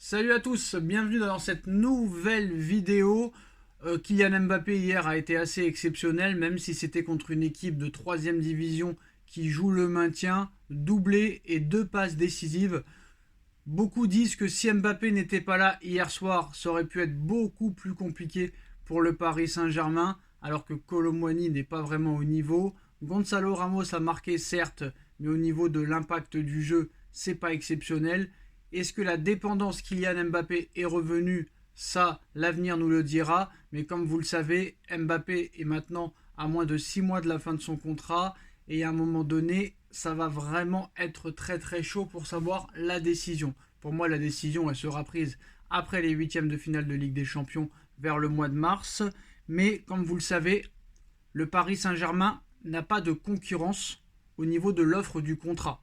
Salut à tous, bienvenue dans cette nouvelle vidéo. Kylian Mbappé hier a été assez exceptionnel, même si c'était contre une équipe de 3ème division qui joue le maintien, doublé et 2 passes décisives. Beaucoup disent que si Mbappé n'était pas là hier soir, ça aurait pu être beaucoup plus compliqué pour le Paris Saint-Germain, alors que Kolo Muani n'est pas vraiment au niveau. Gonzalo Ramos a marqué certes, mais au niveau de l'impact du jeu, c'est pas exceptionnel. Est-ce que la dépendance Kylian Mbappé est revenue? Ça, l'avenir nous le dira. Mais comme vous le savez, Mbappé est maintenant à moins de 6 mois de la fin de son contrat. Et à un moment donné, ça va vraiment être très très chaud pour savoir la décision. Pour moi, la décision, elle sera prise après les huitièmes de finale de Ligue des Champions vers le mois de mars. Mais comme vous le savez, le Paris Saint-Germain n'a pas de concurrence au niveau de l'offre du contrat.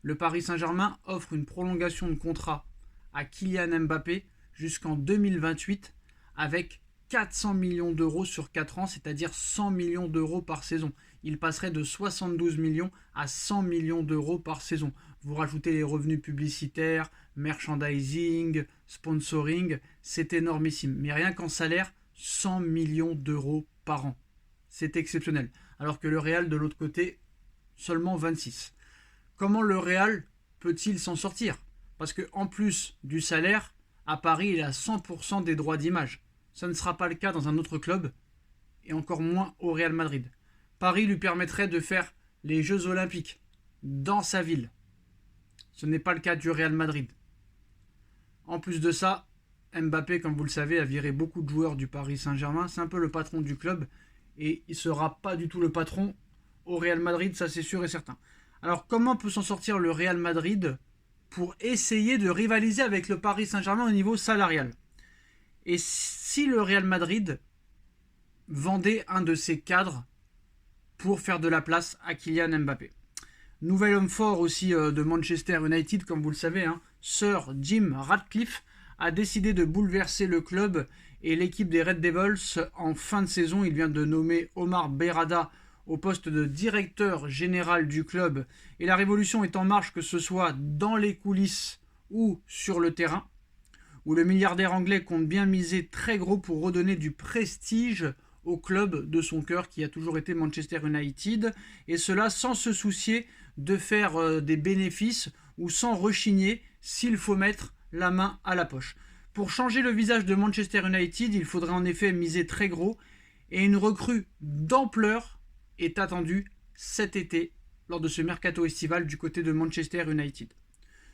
Le Paris Saint-Germain offre une prolongation de contrat à Kylian Mbappé jusqu'en 2028 avec 400 millions d'euros sur 4 ans, c'est-à-dire 100 millions d'euros par saison. Il passerait de 72 millions à 100 millions d'euros par saison. Vous rajoutez les revenus publicitaires, merchandising, sponsoring, c'est énormissime. Mais rien qu'en salaire, 100 millions d'euros par an. C'est exceptionnel. Alors que le Real, de l'autre côté, seulement 26. Comment le Real peut-il s'en sortir? Parce qu'en plus du salaire, à Paris, il a 100% des droits d'image. Ça ne sera pas le cas dans un autre club, et encore moins au Real Madrid. Paris lui permettrait de faire les Jeux Olympiques dans sa ville. Ce n'est pas le cas du Real Madrid. En plus de ça, Mbappé, comme vous le savez, a viré beaucoup de joueurs du Paris Saint-Germain. C'est un peu le patron du club, et il ne sera pas du tout le patron au Real Madrid, ça c'est sûr et certain. Alors comment peut s'en sortir le Real Madrid pour essayer de rivaliser avec le Paris Saint-Germain au niveau salarial? Et si le Real Madrid vendait un de ses cadres pour faire de la place à Kylian Mbappé? Nouvel homme fort aussi de Manchester United, comme vous le savez, Sir Jim Ratcliffe a décidé de bouleverser le club et l'équipe des Red Devils en fin de saison. Il vient de nommer Omar Berrada au poste de directeur général du club. Et la révolution est en marche, que ce soit dans les coulisses ou sur le terrain, où le milliardaire anglais compte bien miser très gros pour redonner du prestige au club de son cœur qui a toujours été Manchester United, et cela sans se soucier de faire des bénéfices ou sans rechigner s'il faut mettre la main à la poche. Pour changer le visage de Manchester United, il faudrait en effet miser très gros, et une recrue d'ampleur est attendue cet été lors de ce mercato estival du côté de Manchester United.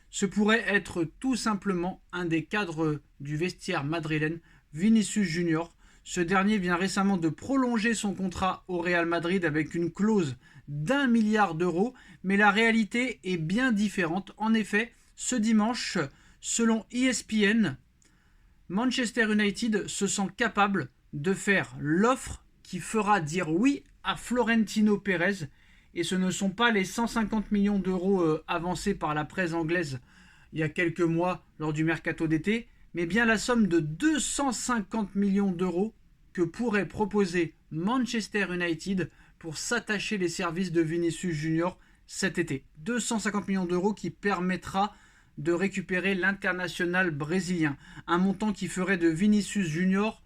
Ce pourrait être tout simplement un des cadres du vestiaire madrilène, Vinicius Junior. Ce dernier vient récemment de prolonger son contrat au Real Madrid avec une clause d'1 milliard d'euros, mais la réalité est bien différente. En effet, ce dimanche, selon ESPN, Manchester United se sent capable de faire l'offre qui fera dire oui à Florentino Pérez, et ce ne sont pas les 150 millions d'euros avancés par la presse anglaise il y a quelques mois lors du mercato d'été, mais bien la somme de 250 millions d'euros que pourrait proposer Manchester United pour s'attacher les services de Vinicius Junior cet été. 250 millions d'euros qui permettra de récupérer l'international brésilien. Un montant qui ferait de Vinicius Junior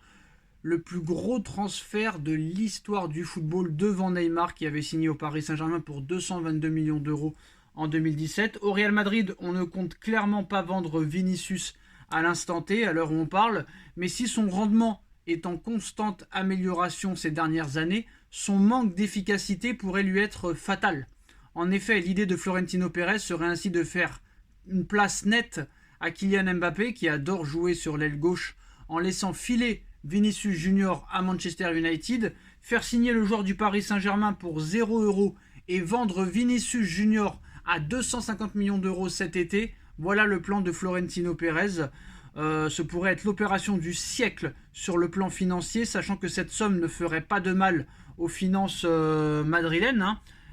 le plus gros transfert de l'histoire du football devant Neymar qui avait signé au Paris Saint-Germain pour 222 millions d'euros en 2017. Au Real Madrid, on ne compte clairement pas vendre Vinicius à l'instant T, à l'heure où on parle, mais si son rendement est en constante amélioration ces dernières années, son manque d'efficacité pourrait lui être fatal. En effet, l'idée de Florentino Pérez serait ainsi de faire une place nette à Kylian Mbappé qui adore jouer sur l'aile gauche en laissant filer Vinicius Junior à Manchester United, faire signer le joueur du Paris Saint-Germain pour 0 € et vendre Vinicius Junior à 250 millions d'euros cet été. Voilà le plan de Florentino Pérez. Ce pourrait être l'opération du siècle sur le plan financier, sachant que cette somme ne ferait pas de mal aux finances madrilènes,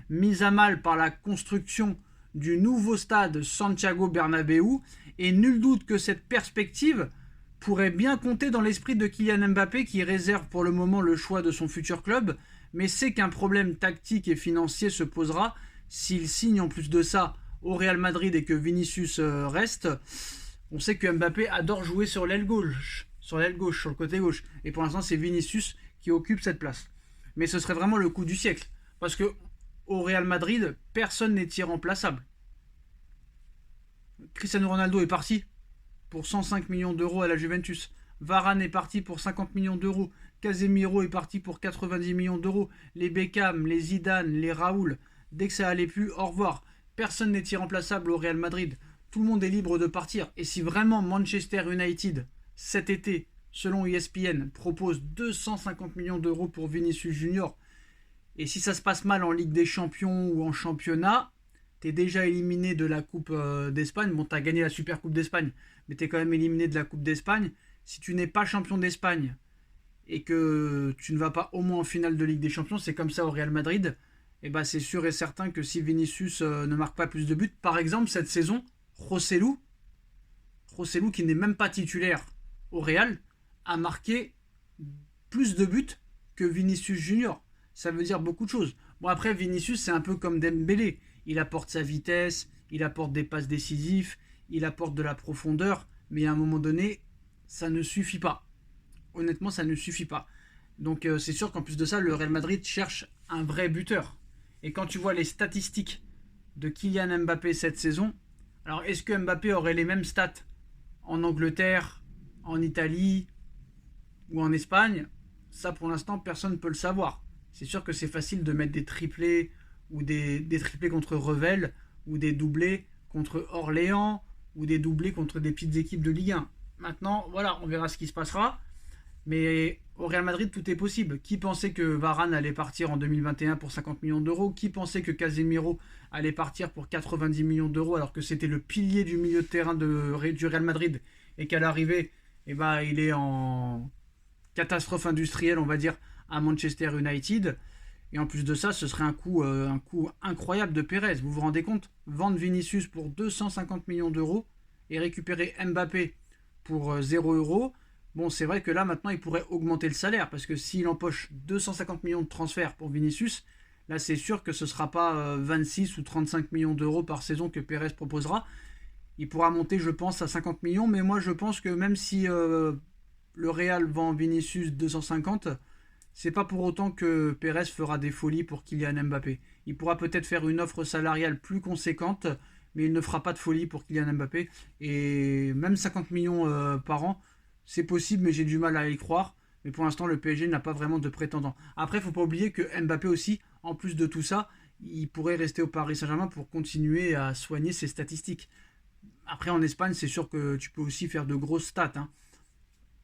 mise à mal par la construction du nouveau stade Santiago Bernabéu, et nul doute que cette perspective pourrait bien compter dans l'esprit de Kylian Mbappé qui réserve pour le moment le choix de son futur club, mais sait qu'un problème tactique et financier se posera s'il signe en plus de ça au Real Madrid et que Vinicius reste. On sait que Mbappé adore jouer sur l'aile gauche, sur le côté gauche. Et pour l'instant, c'est Vinicius qui occupe cette place. Mais ce serait vraiment le coup du siècle. Parce que au Real Madrid, personne n'est irremplaçable. Cristiano Ronaldo est parti pour 105 millions d'euros à la Juventus. Varane est parti pour 50 millions d'euros. Casemiro est parti pour 90 millions d'euros. Les Beckham, les Zidane, les Raoul. Dès que ça allait plus, au revoir. Personne n'est irremplaçable au Real Madrid. Tout le monde est libre de partir. Et si vraiment Manchester United, cet été, selon ESPN, propose 250 millions d'euros pour Vinicius Junior, et si ça se passe mal en Ligue des Champions ou en championnat, t'es déjà éliminé de la Coupe d'Espagne. Bon, t'as gagné la Super Coupe d'Espagne, mais t'es quand même éliminé de la Coupe d'Espagne. Si tu n'es pas champion d'Espagne et que tu ne vas pas au moins en finale de Ligue des Champions, c'est comme ça au Real Madrid, et ben c'est sûr et certain que si Vinicius ne marque pas plus de buts, par exemple cette saison, Joselu qui n'est même pas titulaire au Real, a marqué plus de buts que Vinicius Junior. Ça veut dire beaucoup de choses. Bon, après, Vinicius, c'est un peu comme Dembélé. Il apporte sa vitesse, il apporte des passes décisives, il apporte de la profondeur, mais à un moment donné, ça ne suffit pas. Honnêtement, ça ne suffit pas. Donc c'est sûr qu'en plus de ça, le Real Madrid cherche un vrai buteur. Et quand tu vois les statistiques de Kylian Mbappé cette saison, alors est-ce que Mbappé aurait les mêmes stats en Angleterre, en Italie ou en Espagne? Ça, pour l'instant, personne ne peut le savoir. C'est sûr que c'est facile de mettre des triplés ou des triplés contre Revel ou des doublés contre Orléans ou des doublés contre des petites équipes de Ligue 1. Maintenant, voilà, on verra ce qui se passera. Mais au Real Madrid, tout est possible. Qui pensait que Varane allait partir en 2021 pour 50 millions d'euros? Qui pensait que Casemiro allait partir pour 90 millions d'euros alors que c'était le pilier du milieu de terrain du Real Madrid et qu'à l'arrivée, eh ben, il est en catastrophe industrielle, on va dire, à Manchester United. Et en plus de ça, ce serait un coup incroyable de Pérez. Vous vous rendez compte? Vendre Vinicius pour 250 millions d'euros et récupérer Mbappé pour 0 euros. Bon, c'est vrai que là, maintenant, il pourrait augmenter le salaire, parce que s'il empoche 250 millions de transferts pour Vinicius, là, c'est sûr que ce ne sera pas 26 ou 35 millions d'euros par saison que Pérez proposera. Il pourra monter, je pense, à 50 millions, mais moi, je pense que même si le Real vend Vinicius 250, c'est pas pour autant que Pérez fera des folies pour Kylian Mbappé. Il pourra peut-être faire une offre salariale plus conséquente, mais il ne fera pas de folie pour Kylian Mbappé. Et même 50 millions par an, c'est possible, mais j'ai du mal à y croire. Mais pour l'instant, le PSG n'a pas vraiment de prétendant. Après, il ne faut pas oublier que Mbappé aussi, en plus de tout ça, il pourrait rester au Paris Saint-Germain pour continuer à soigner ses statistiques. Après, en Espagne, c'est sûr que tu peux aussi faire de grosses stats. Hein.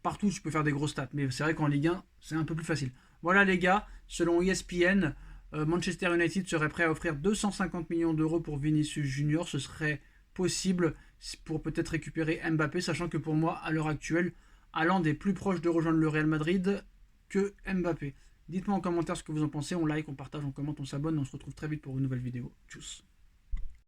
Partout, tu peux faire des grosses stats. Mais c'est vrai qu'en Ligue 1, c'est un peu plus facile. Voilà les gars, selon ESPN, Manchester United serait prêt à offrir 250 millions d'euros pour Vinicius Junior. Ce serait possible pour peut-être récupérer Mbappé, sachant que pour moi, à l'heure actuelle, Haaland est plus proche de rejoindre le Real Madrid que Mbappé. Dites-moi en commentaire ce que vous en pensez, on like, on partage, on commente, on s'abonne, on se retrouve très vite pour une nouvelle vidéo. Tchuss.